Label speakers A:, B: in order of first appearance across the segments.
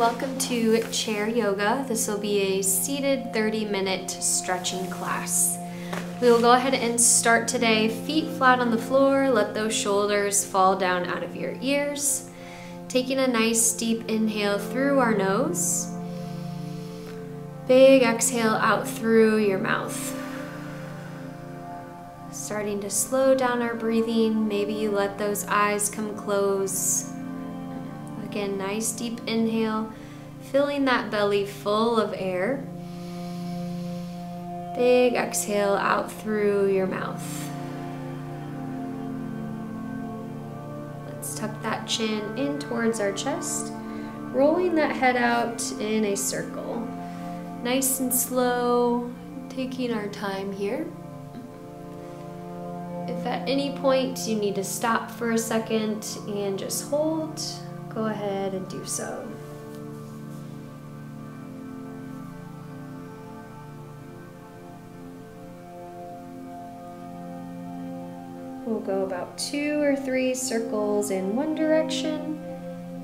A: welcome to Chair Yoga. This will be a seated 30-minute stretching class. We will go ahead and start today, feet flat on the floor, let those shoulders fall down out of your ears. Taking a nice deep inhale through our nose. Big exhale out through your mouth. Starting to slow down our breathing. Maybe you let those eyes come close. Again, nice deep inhale, filling that belly full of air. Big exhale out through your mouth. Let's tuck that chin in towards our chest, rolling that head out in a circle. Nice and slow, taking our time here. If at any point you need to stop for a second and just hold, go ahead and do so. We'll go about 2 or 3 circles in one direction,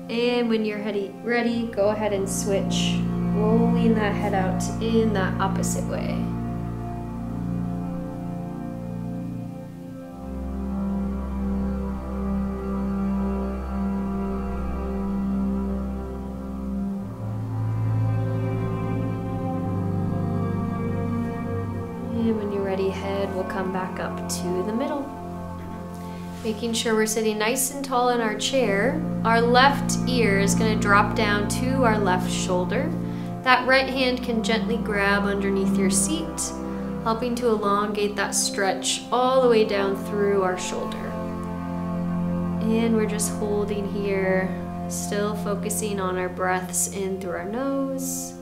A: and when you're ready, go ahead and switch, rolling that head out in that opposite way. And when you're ready, head will come back up to the middle. Making sure we're sitting nice and tall in our chair. Our left ear is going to drop down to our left shoulder. That right hand can gently grab underneath your seat, helping to elongate that stretch all the way down through our shoulder. And we're just holding here, still focusing on our breaths in through our nose,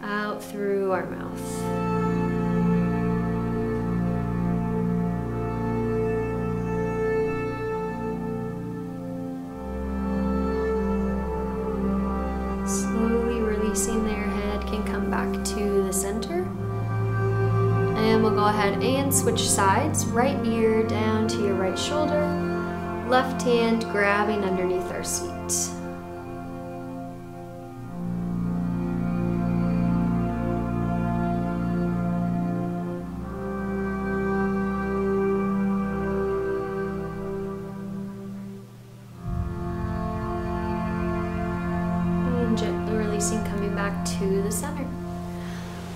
A: out through our mouth. Slowly releasing their head can come back to the center. And we'll go ahead and switch sides. Right ear down to your right shoulder. Left hand grabbing underneath our seat. Gently releasing, coming back to the center.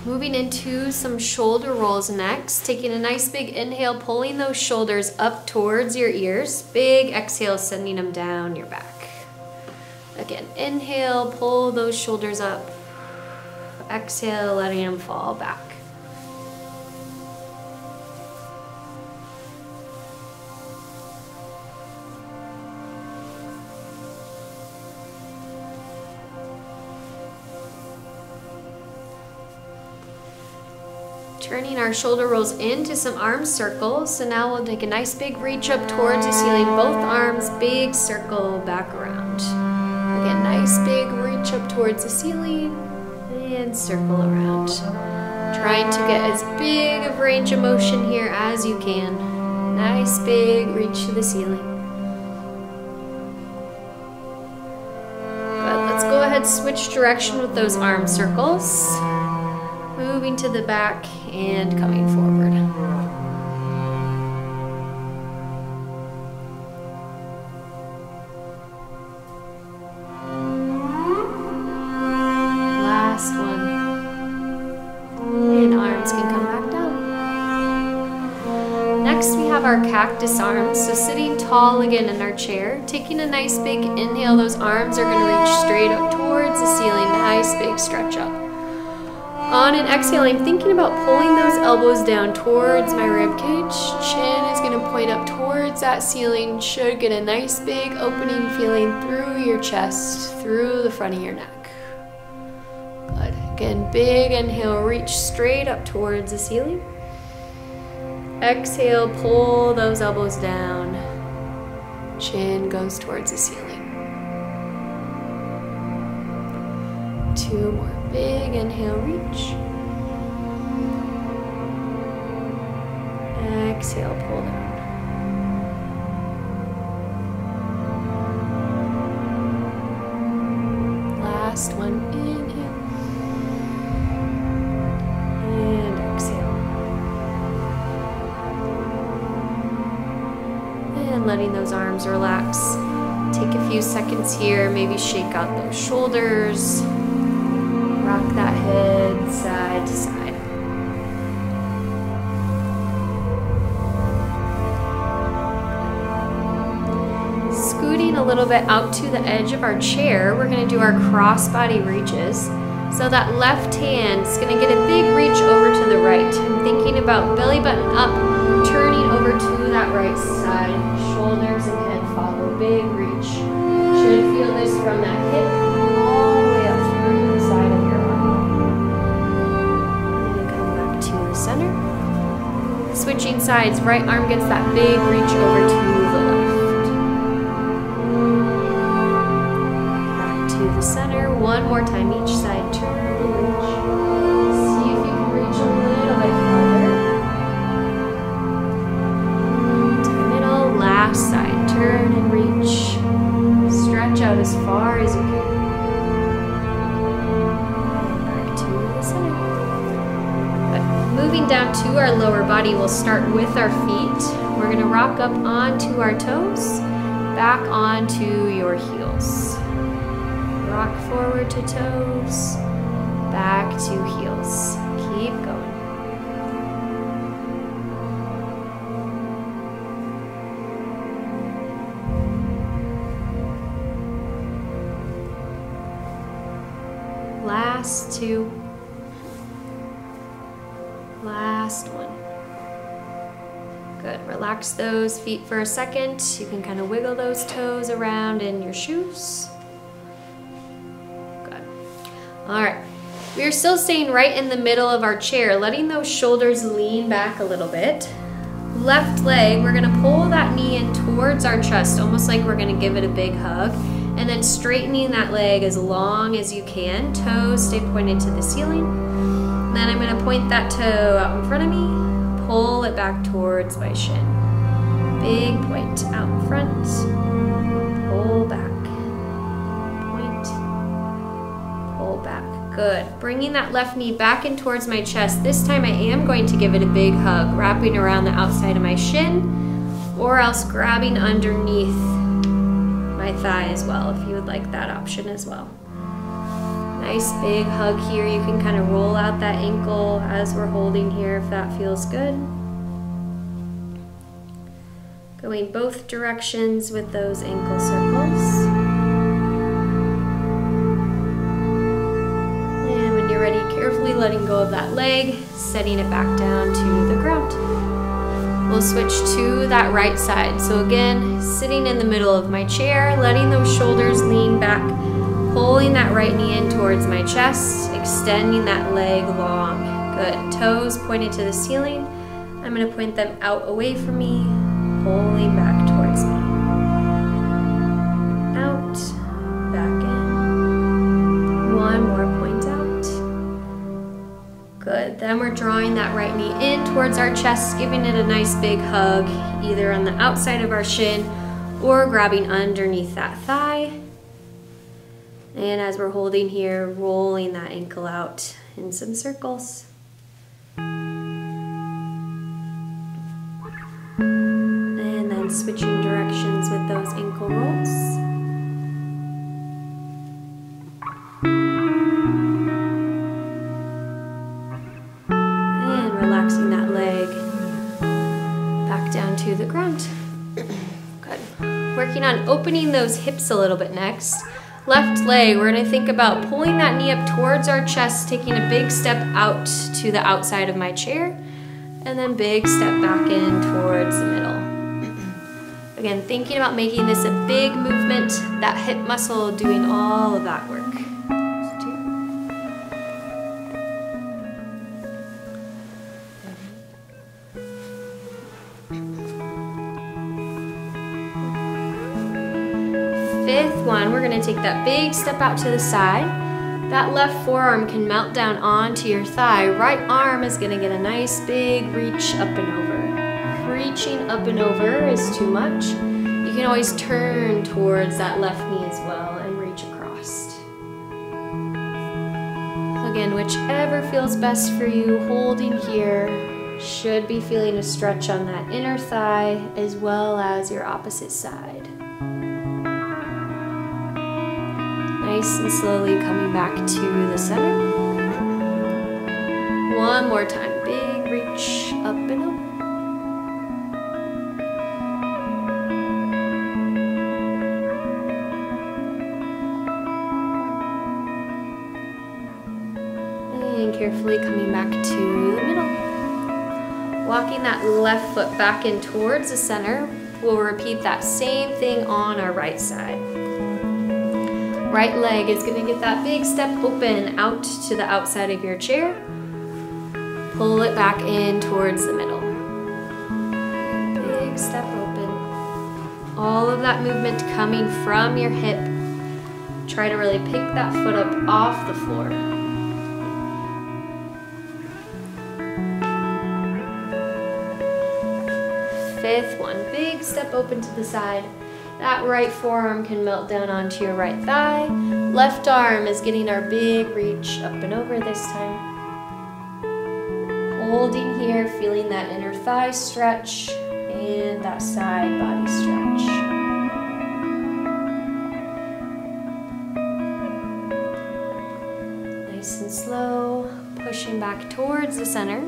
A: Moving into some shoulder rolls next. Taking a nice big inhale, pulling those shoulders up towards your ears. Big exhale, sending them down your back. Again, inhale, pull those shoulders up. Exhale, letting them fall back. Turning our shoulder rolls into some arm circles. So now we'll take a nice big reach up towards the ceiling. Both arms, big circle back around. Again, nice big reach up towards the ceiling and circle around. Trying to get as big of range of motion here as you can. Nice big reach to the ceiling. But let's go ahead, switch direction with those arm circles. Moving to the back and coming forward. Last one. And arms can come back down. Next we have our cactus arms. So sitting tall again in our chair, taking a nice big inhale, those arms are going to reach straight up towards the ceiling. Nice big stretch up. On an exhale, I'm thinking about pulling those elbows down towards my rib cage. Chin is going to point up towards that ceiling. Should get a nice big opening feeling through your chest, through the front of your neck. Good. Again, big inhale, reach straight up towards the ceiling. Exhale, pull those elbows down. Chin goes towards the ceiling. 2 more. Big inhale, reach. Exhale, pull down. letting those arms relax. Take a few seconds here, maybe shake out those shoulders. Rock that head side to side. Scooting a little bit out to the edge of our chair, we're going to do our crossbody reaches. So that left hand is going to get a big reach over to the right. I'm thinking about belly button up, turning over to that right side. Shoulders and head follow, big reach. Should feel this from that hip all the way up through the side of your arm. And come back to the center. Switching sides, right arm gets that big reach over to the left. To the center, one more time each side, turn and reach. See if you can reach a little bit farther. To the middle, last side, turn and reach. Stretch out as far as you can. Back to the center. Good. Moving down to our lower body, we'll start with our feet. We're going to rock up onto our toes, back onto your heels. Rock forward to toes, back to heels. Keep going. Last two. Last one. Good. Relax those feet for a second. You can kind of wiggle those toes around in your shoes. All right, we are still staying right in the middle of our chair, letting those shoulders lean back a little bit. Left leg, we're gonna pull that knee in towards our chest, almost like we're gonna give it a big hug, and then straightening that leg as long as you can. Toes stay pointed to the ceiling. And then I'm gonna point that toe out in front of me, pull it back towards my shin. Big point out in front, pull back. Back. Good. Bringing that left knee back in towards my chest. This time I am going to give it a big hug, wrapping around the outside of my shin, or else grabbing underneath my thigh as well, if you would like that option as well. Nice big hug here. You can kind of roll out that ankle as we're holding here if that feels good. Going both directions with those ankle circles. Carefully letting go of that leg, setting it back down to the ground. We'll switch to that right side. So again, sitting in the middle of my chair, letting those shoulders lean back, pulling that right knee in towards my chest, extending that leg long. Good. Toes pointed to the ceiling. I'm going to point them out away from me, pulling back towards me. Out, back in. One more point out. Good. Then we're drawing that right knee in towards our chest, giving it a nice big hug, either on the outside of our shin or grabbing underneath that thigh. And as we're holding here, rolling that ankle out in some circles. And then switching directions with those ankle rolls. Relaxing that leg back down to the ground. Good. Working on opening those hips a little bit next. Left leg, we're going to think about pulling that knee up towards our chest, taking a big step out to the outside of my chair, and then big step back in towards the middle. Again, thinking about making this a big movement, that hip muscle doing all of that work. Fifth one, we're going to take that big step out to the side. That left forearm can melt down onto your thigh. Right arm is going to get a nice big reach up and over. If reaching up and over is too much, you can always turn towards that left knee as well and reach across. Again, whichever feels best for you, holding here, Should be feeling a stretch on that inner thigh as well as your opposite side. Nice and slowly coming back to the center. One more time, big reach up and over. And carefully coming back to the middle. Walking that left foot back in towards the center, we'll repeat that same thing on our right side. Right leg is gonna get that big step open out to the outside of your chair. Pull it back in towards the middle. Big step open. All of that movement coming from your hip. Try to really pick that foot up off the floor. Fifth one, big step open to the side. That right forearm can melt down onto your right thigh. Left arm is getting our big reach up and over this time. Holding here, feeling that inner thigh stretch and that side body stretch. Nice and slow, pushing back towards the center.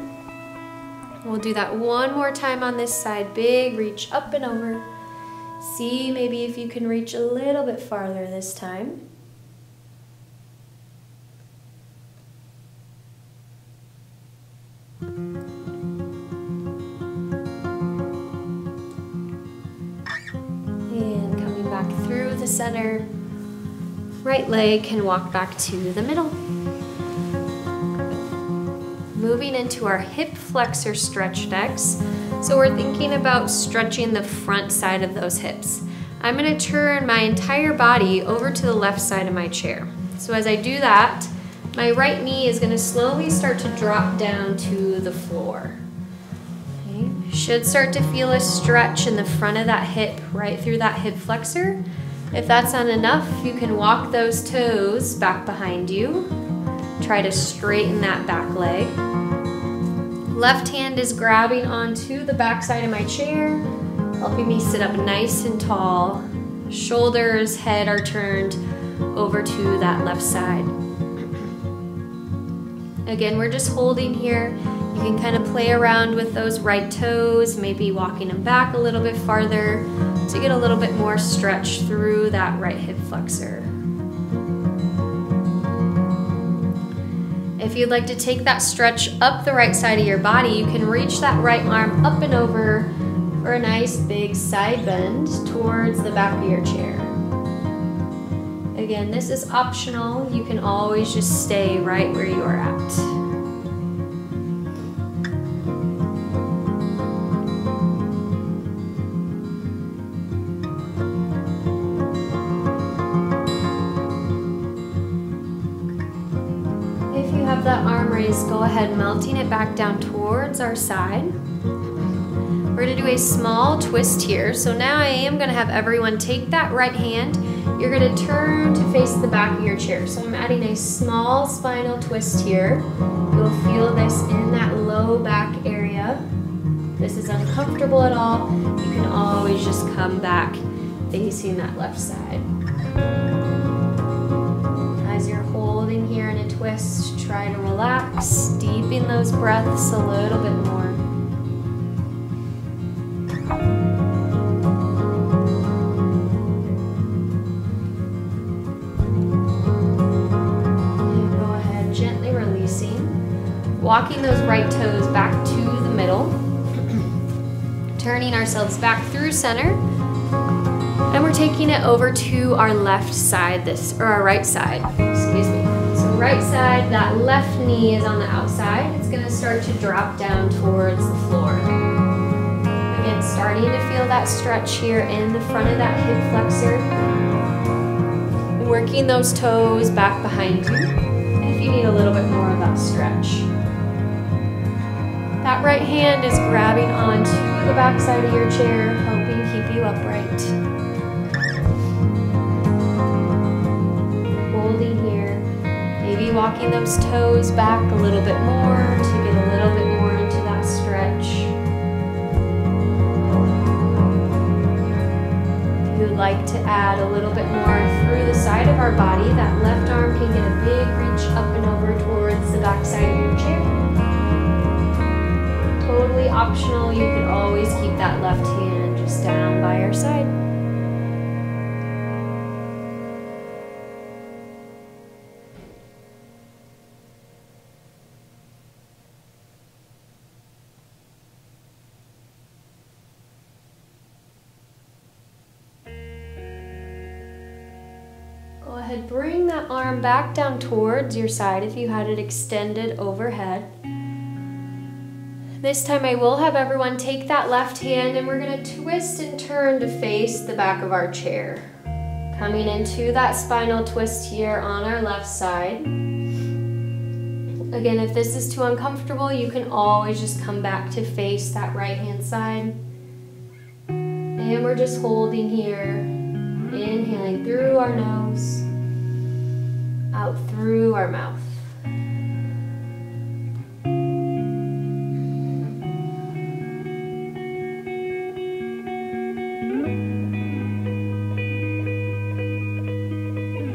A: We'll do that one more time on this side. Big reach up and over. See maybe if you can reach a little bit farther this time. And coming back through the center. Right leg can walk back to the middle. Moving into our hip flexor stretch next. So we're thinking about stretching the front side of those hips. I'm gonna turn my entire body over to the left side of my chair. So as I do that, my right knee is gonna slowly start to drop down to the floor. Okay. Should start to feel a stretch in the front of that hip, right through that hip flexor. If that's not enough, you can walk those toes back behind you. Try to straighten that back leg. Left hand is grabbing onto the back side of my chair, helping me sit up nice and tall. Shoulders, head are turned over to that left side. Again, we're just holding here. You can kind of play around with those right toes, maybe walking them back a little bit farther to get a little bit more stretch through that right hip flexor. If you'd like to take that stretch up the right side of your body, you can reach that right arm up and over for a nice big side bend towards the back of your chair. Again, this is optional. You can always just stay right where you are at. That arm raise, go ahead melting it back down towards our side. We're going to do a small twist here. So now I am going to have everyone take that right hand. You're going to turn to face the back of your chair. So I'm adding a small spinal twist here. You'll feel this in that low back area. If this is uncomfortable at all, you can always just come back facing that left side. As you're holding here in a twist, try to relax, deepen those breaths a little bit more. And go ahead, gently releasing. Walking those right toes back to the middle. Turning ourselves back through center. And we're taking it over to our left side, or our right side, excuse me. So right side, that left knee is on the outside. It's gonna start to drop down towards the floor. Again, starting to feel that stretch here in the front of that hip flexor. Working those toes back behind you if you need a little bit more of that stretch. That right hand is grabbing onto the back side of your chair, helping keep you upright. Maybe walking those toes back a little bit more to get a little bit more into that stretch. add a little bit more through the side of our body. That left arm can get a big reach up and over towards the back side of your chair. Totally optional. You can always keep that left hand just down by your side. Go ahead, bring that arm back down towards your side if you had it extended overhead. This time I will have everyone take that left hand and we're going to twist and turn to face the back of our chair. Coming into that spinal twist here on our left side. Again, if this is too uncomfortable, you can always just come back to face that right hand side. And we're just holding here. Inhaling through our nose, out through our mouth.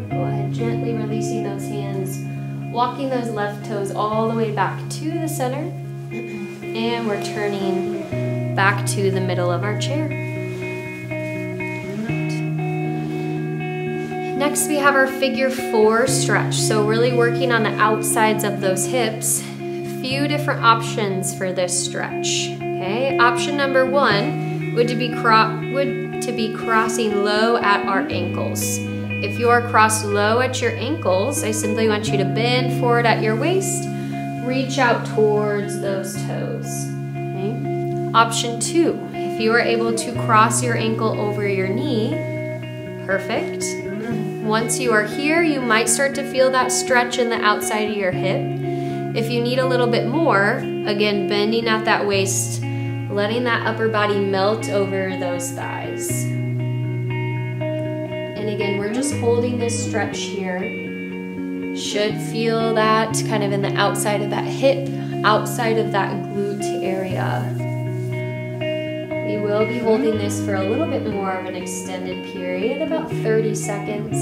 A: Go ahead, gently releasing those hands, walking those left toes all the way back to the center, and we're turning back to the middle of our chair. Next we have our figure 4 stretch, so really working on the outsides of those hips. Few different options for this stretch. Okay, option number 1 would to be crossing low at our ankles. If you are crossed low at your ankles, I simply want you to bend forward at your waist, reach out towards those toes. Okay. Option 2, if you are able to cross your ankle over your knee, perfect. Once you are here, you might start to feel that stretch in the outside of your hip. If you need a little bit more, again, bending at that waist, letting that upper body melt over those thighs. And again, we're just holding this stretch here. Should feel that kind of in the outside of that hip, outside of that glute area. We will be holding this for a little bit more of an extended period, about 30 seconds.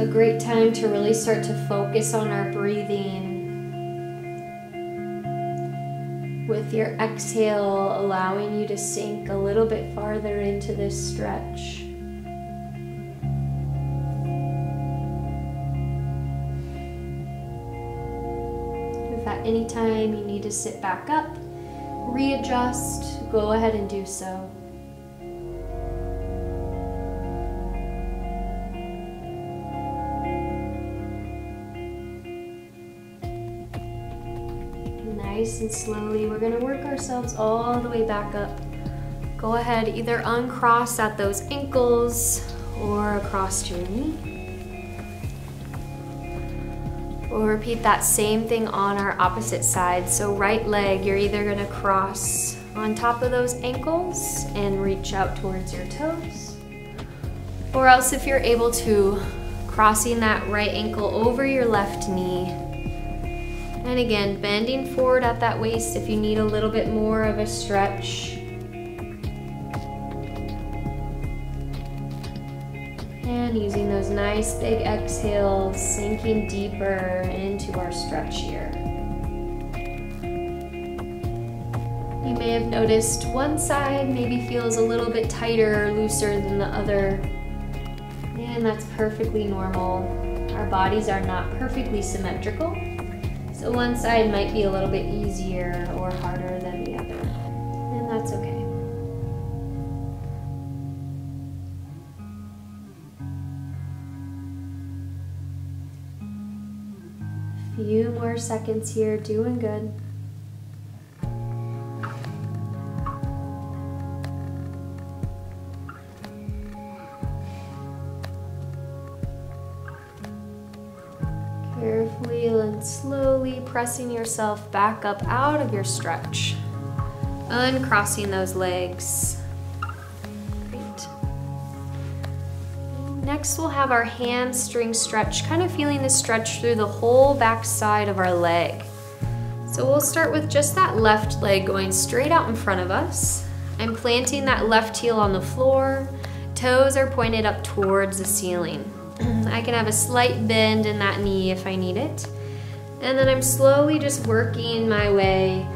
A: A great time to really start to focus on our breathing. With your exhale, allowing you to sink a little bit farther into this stretch. If at any time you need to sit back up, readjust, go ahead and do so. Nice and slowly, we're going to work ourselves all the way back up. Go ahead, either uncross at those ankles or across your knee. We'll repeat that same thing on our opposite side. So right leg, you're either going to cross on top of those ankles and reach out towards your toes. Or else if you're able to, crossing that right ankle over your left knee. And again, bending forward at that waist if you need a little bit more of a stretch. And using those nice big exhales, sinking deeper into our stretch here. You may have noticed one side maybe feels a little bit tighter or looser than the other. And that's perfectly normal. Our bodies are not perfectly symmetrical. So one side might be a little bit easier or harder than the other. And that's okay. Few more seconds here, doing good. Carefully and slowly pressing yourself back up out of your stretch. Uncrossing those legs. Great. Next we'll have our hamstring stretch, kind of feeling the stretch through the whole back side of our leg. So we'll start with just that left leg going straight out in front of us. I'm planting that left heel on the floor. Toes are pointed up towards the ceiling. I can have a slight bend in that knee if I need it. And then I'm slowly just working my way,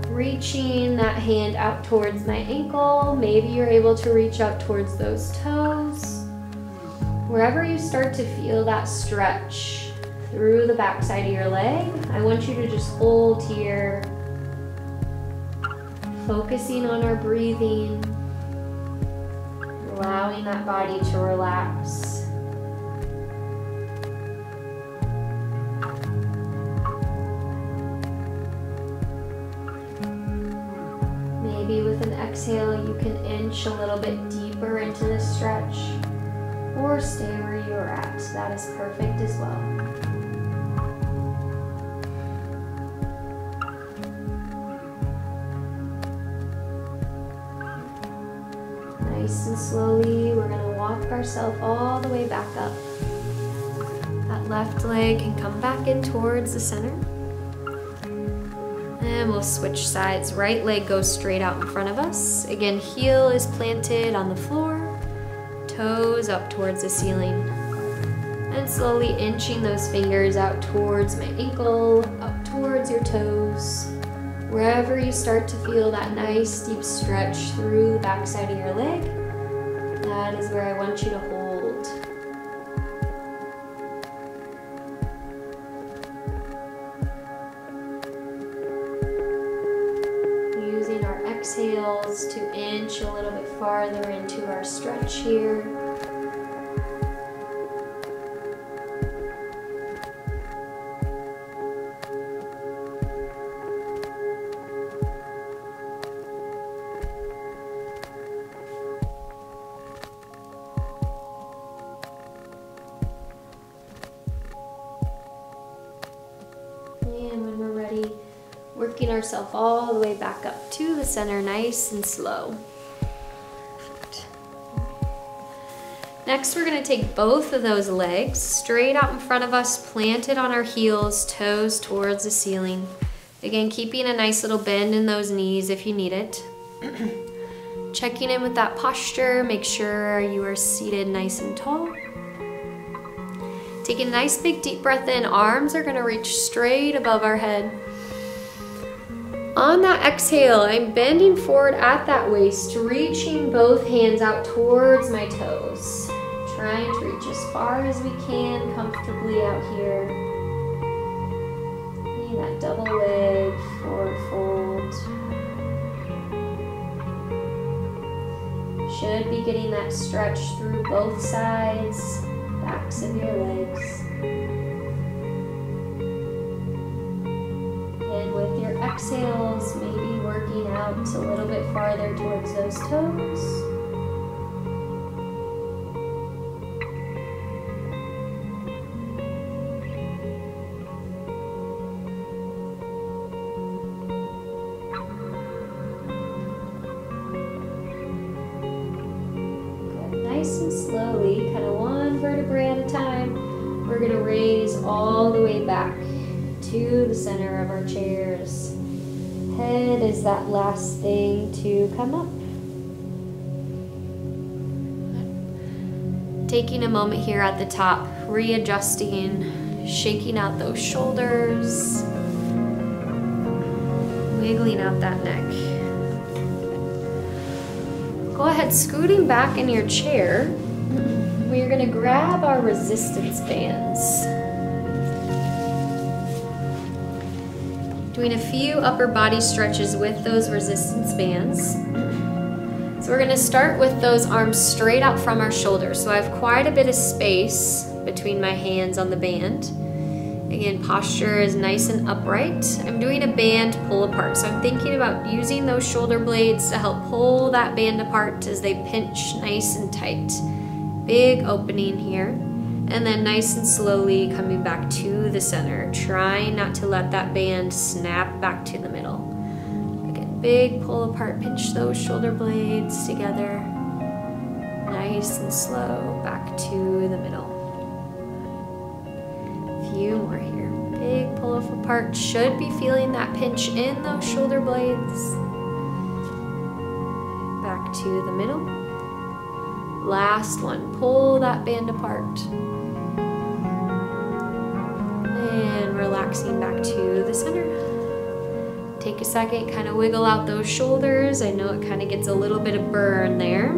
A: reaching that hand out towards my ankle. Maybe you're able to reach up towards those toes. Wherever you start to feel that stretch through the backside of your leg, I want you to just hold here, focusing on our breathing, allowing that body to relax. Maybe with an exhale, you can inch a little bit deeper into the stretch, or stay where you're at. That is perfect as well. Nice and slowly, we're gonna walk ourselves all the way back up. That left leg can come back in towards the center. And we'll switch sides. Right leg goes straight out in front of us. Again, heel is planted on the floor, toes up towards the ceiling. And slowly inching those fingers out towards my ankle, up towards your toes. Wherever you start to feel that nice deep stretch through the backside of your leg, that is where I want you to hold. Using our exhales to inch a little bit farther into our stretch here. And when we're ready, working ourselves all the way back up to the center, nice and slow. Next, we're going to take both of those legs straight out in front of us, planted on our heels, toes towards the ceiling. Again, keeping a nice little bend in those knees if you need it. Checking in with that posture, make sure you are seated nice and tall. Taking a nice big deep breath in, arms are going to reach straight above our head. On that exhale, I'm bending forward at that waist, reaching both hands out towards my toes. Trying to reach as far as we can comfortably out here. Getting that double leg forward fold. Should be getting that stretch through both sides, backs of your legs. And with your exhales, maybe working out a little bit farther towards those toes. Nice and slowly, kind of one vertebrae at a time, we're going to raise all the way back to the center of our chairs. Head is that last thing to come up. Taking a moment here at the top, readjusting, shaking out those shoulders, wiggling out that neck. Go ahead, scooting back in your chair. We're going to grab our resistance bands. Doing a few upper body stretches with those resistance bands. So we're going to start with those arms straight out from our shoulders. So I have quite a bit of space between my hands on the band. Again, posture is nice and upright. I'm doing a band pull apart. So I'm thinking about using those shoulder blades to help pull that band apart as they pinch nice and tight. Big opening here. And then nice and slowly coming back to the center, trying not to let that band snap back to the middle. Again, big pull apart, pinch those shoulder blades together. Nice and slow, back to the middle. A few more here. Big pull apart, should be feeling that pinch in those shoulder blades. back to the middle. Last one, pull that band apart. And relaxing back to the center. Take a second, kind of wiggle out those shoulders. I know it kind of gets a little bit of burn there.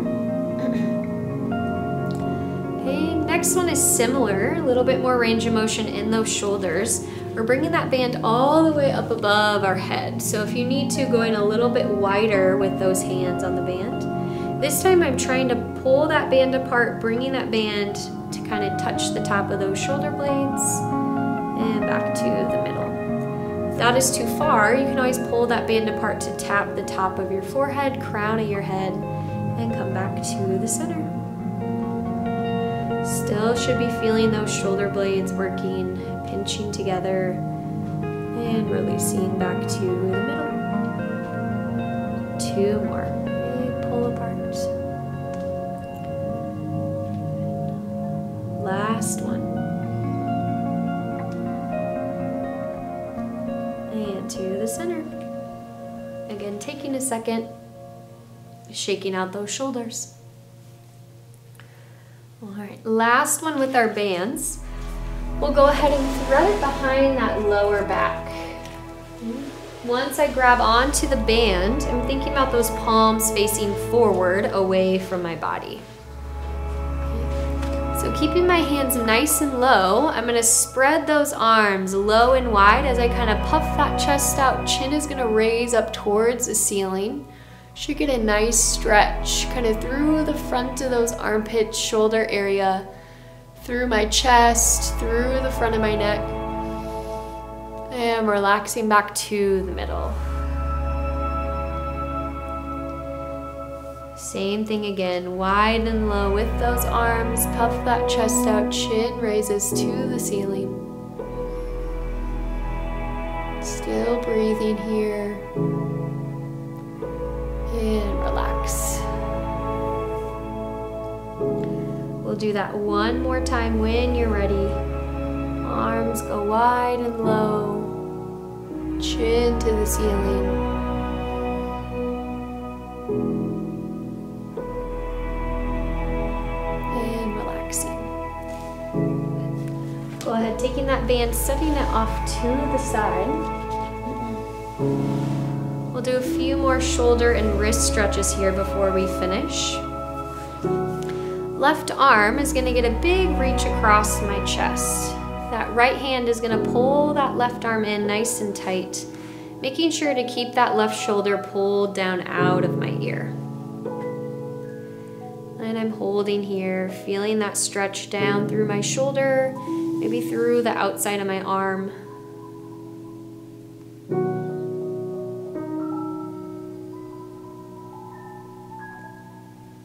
A: Okay, next one is similar, a little bit more range of motion in those shoulders. We're bringing that band all the way up above our head. So if you need to, go in a little bit wider with those hands on the band. This time I'm trying to pull that band apart, bringing that band to kind of touch the top of those shoulder blades and back to the middle. If that is too far, you can always pull that band apart to tap the top of your forehead, crown of your head, and come back to the center. Still should be feeling those shoulder blades working, pinching together, and releasing back to the middle. Two more. And pull apart. Last one. And to the center. Again, taking a second, shaking out those shoulders. All right, last one with our bands. We'll go ahead and thread it behind that lower back. Once I grab onto the band, I'm thinking about those palms facing forward away from my body. So keeping my hands nice and low, I'm gonna spread those arms low and wide as I kind of puff that chest out. Chin is gonna raise up towards the ceiling. Should get a nice stretch kind of through the front of those armpits, shoulder area, through my chest, through the front of my neck, and relaxing back to the middle. Same thing again, wide and low with those arms, puff that chest out, chin raises to the ceiling. Still breathing here. And relax. We'll do that one more time when you're ready. Arms go wide and low. Chin to the ceiling. And relaxing. Go ahead, taking that band, setting it off to the side. We'll do a few more shoulder and wrist stretches here before we finish. Left arm is gonna get a big reach across my chest. That right hand is gonna pull that left arm in nice and tight, making sure to keep that left shoulder pulled down out of my ear. And I'm holding here, feeling that stretch down through my shoulder, maybe through the outside of my arm.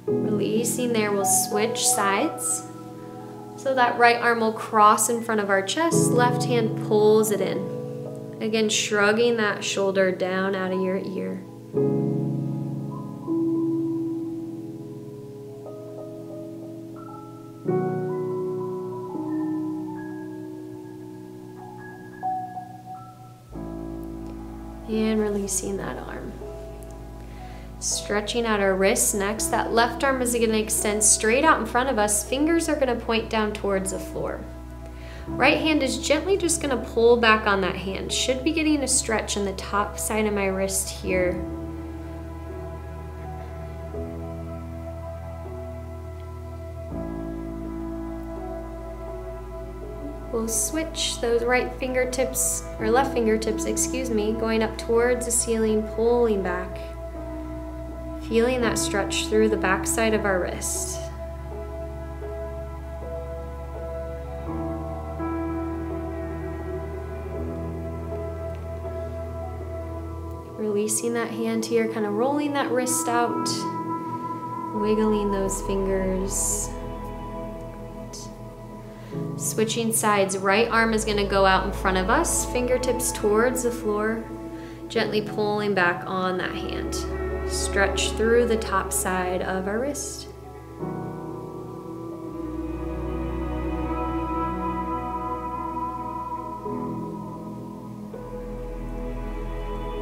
A: Releasing there, we'll switch sides. So that right arm will cross in front of our chest, left hand pulls it in. Again, shrugging that shoulder down out of your ear. And releasing that arm. Stretching out our wrists next. That left arm is going to extend straight out in front of us. Fingers are going to point down towards the floor. Right hand is gently just going to pull back on that hand. Should be getting a stretch in the top side of my wrist here. We'll switch those right fingertips, or left fingertips, excuse me, going up towards the ceiling, pulling back. Feeling that stretch through the back side of our wrist. Releasing that hand here, kind of rolling that wrist out, wiggling those fingers. Switching sides, right arm is going to go out in front of us, fingertips towards the floor, gently pulling back on that hand. Stretch through the top side of our wrist.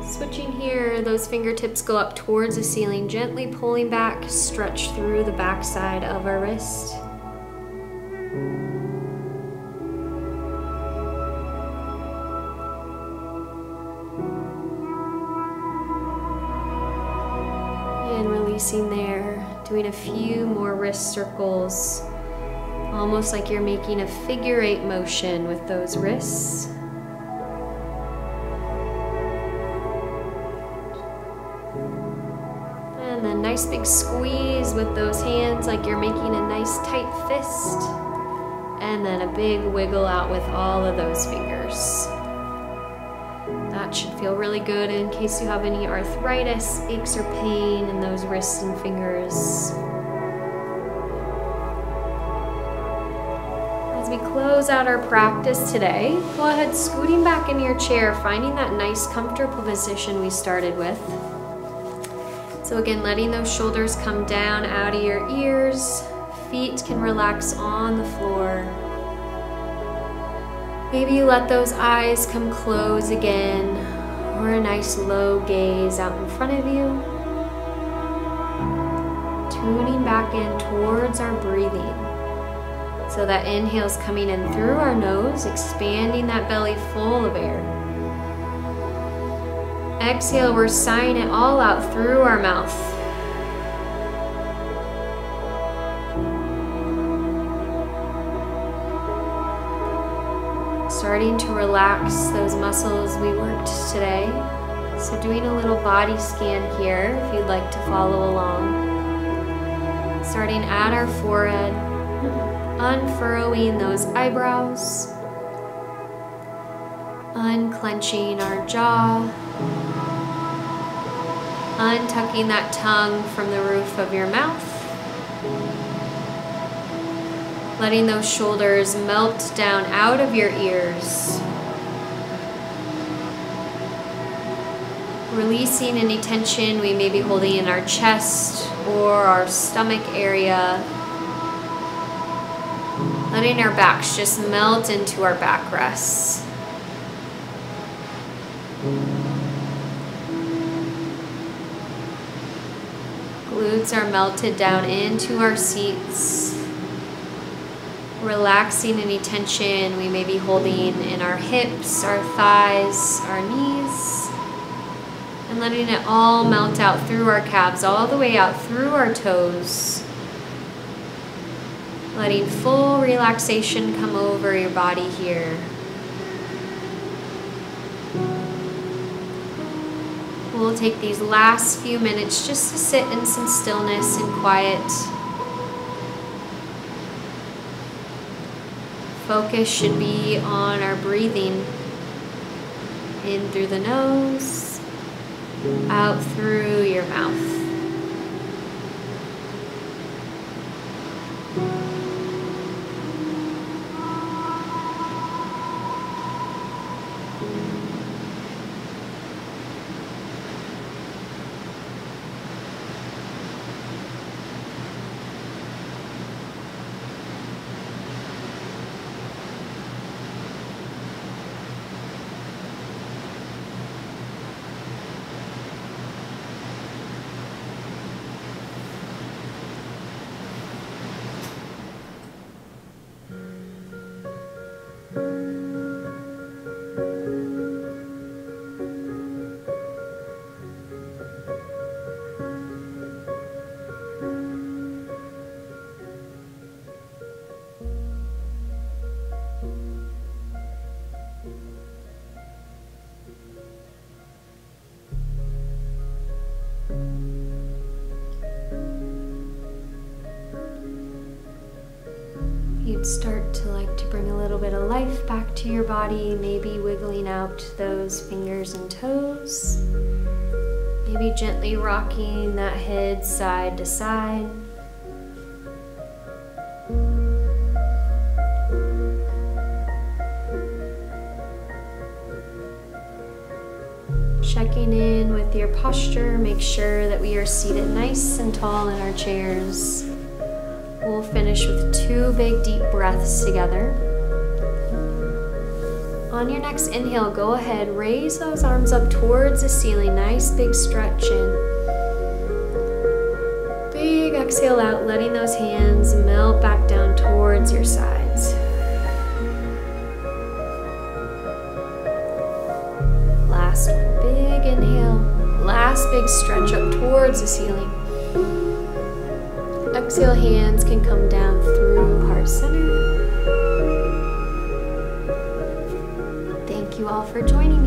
A: Switching here, those fingertips go up towards the ceiling, gently pulling back, stretch through the backside of our wrist. And releasing there, doing a few more wrist circles, almost like you're making a figure 8 motion with those wrists. And then nice big squeeze with those hands like you're making a nice tight fist. And then a big wiggle out with all of those fingers. That should feel really good in case you have any arthritis, aches, or pain in those wrists and fingers. As we close out our practice today, go ahead scooting back in your chair, finding that nice comfortable position we started with. So again, letting those shoulders come down out of your ears, feet can relax on the floor. Maybe you let those eyes come close again, or a nice low gaze out in front of you. Tuning back in towards our breathing. So that inhale's coming in through our nose, expanding that belly full of air. Exhale, we're sighing it all out through our mouth. Starting to relax those muscles we worked today. So doing a little body scan here if you'd like to follow along. Starting at our forehead, unfurrowing those eyebrows, unclenching our jaw, untucking that tongue from the roof of your mouth, letting those shoulders melt down out of your ears, releasing any tension we may be holding in our chest or our stomach area, letting our backs just melt into our backrests. Glutes are melted down into our seats, relaxing any tension we may be holding in our hips, our thighs, our knees, and letting it all melt out through our calves, all the way out through our toes. Letting full relaxation come over your body here. We'll take these last few minutes just to sit in some stillness and quiet. Focus should be on our breathing. In through the nose, out through your mouth. You'd start to like to bring a little bit of life back to your body, maybe wiggling out those fingers and toes, maybe gently rocking that head side to side. Checking in with your posture, make sure that we are seated nice and tall in our chairs. We'll finish with 2 big deep breaths together. On your next inhale, go ahead, raise those arms up towards the ceiling. Nice big stretch in. Big exhale out, letting those hands melt back down towards your sides. Last one, big inhale. Last big stretch up towards the ceiling. Exhale, hands can come down through heart center. Thank you all for joining